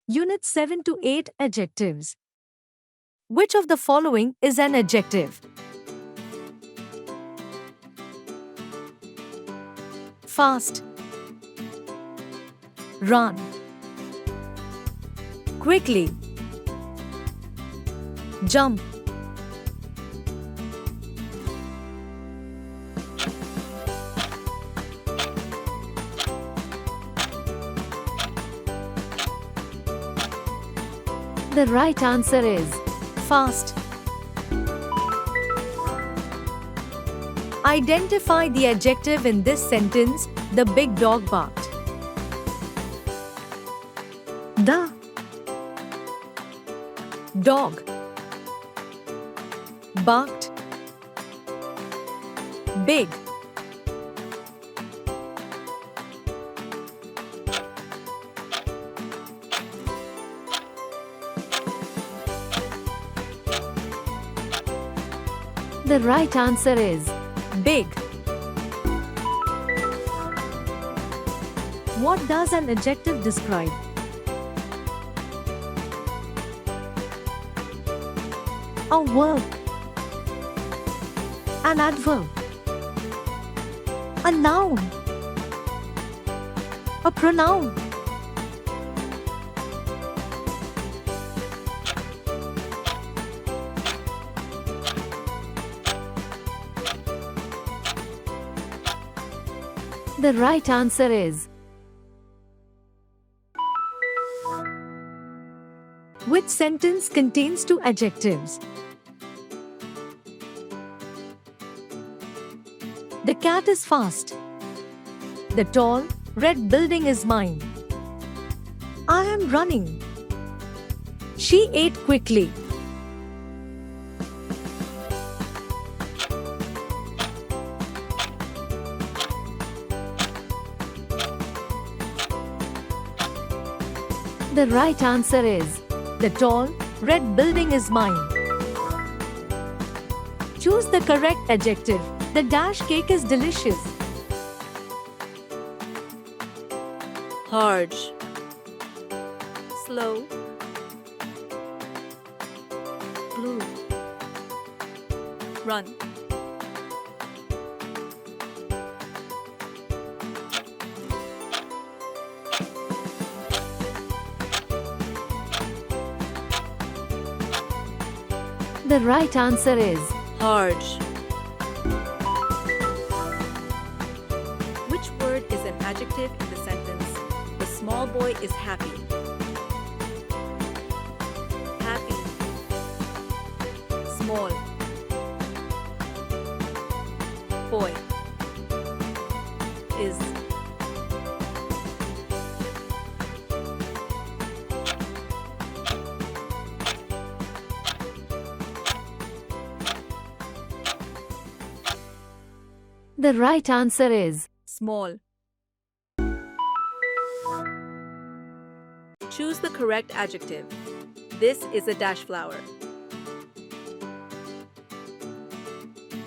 Unit 7 to 8 Adjectives. Which of the following is an adjective? Fast, run, quickly, jump. The right answer is fast. Identify the adjective in this sentence. The big dog barked. The dog barked. Big. The right answer is big. What does an adjective describe? A verb, an adverb, a noun, a pronoun. The right answer is which sentence contains two adjectives? The cat is fast. The tall, red building is mine. I am running. She ate quickly. The right answer is the tall, red building is mine. Choose the correct adjective. The dash cake is delicious. Large, slow, blue, run, The right answer is large. Which word is an adjective in the sentence? The small boy is happy. Happy, small, boy is The right answer is small. Choose the correct adjective. This is a dash flower.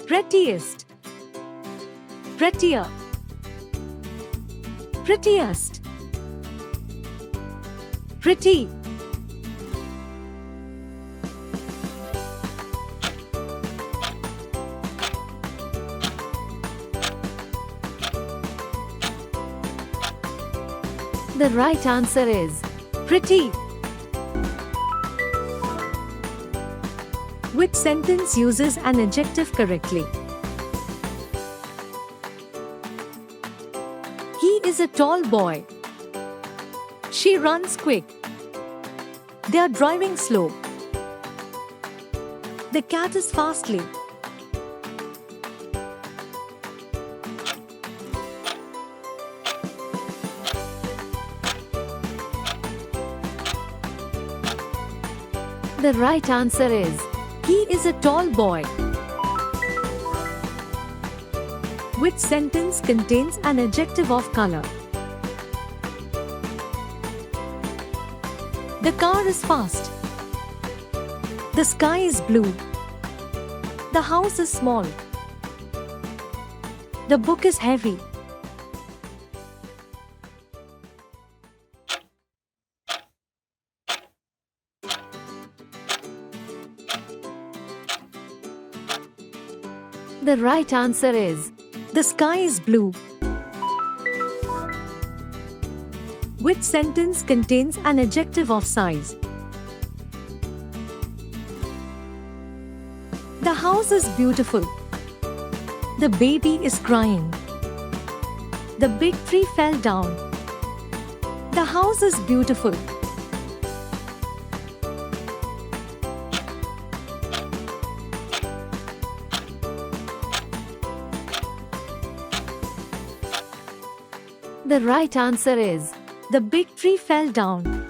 prettiest, prettier, prettiest, pretty. The right answer is pretty. Which sentence uses an adjective correctly? He is a tall boy. She runs quick. They are driving slow. The cat is fastly. The right answer is he is a tall boy. Which sentence contains an adjective of color? The car is fast. The sky is blue. The house is small. The book is heavy. The right answer is the sky is blue. Which sentence contains an adjective of size? The house is beautiful. The baby is crying. The big tree fell down. The house is beautiful. The right answer is the big tree fell down.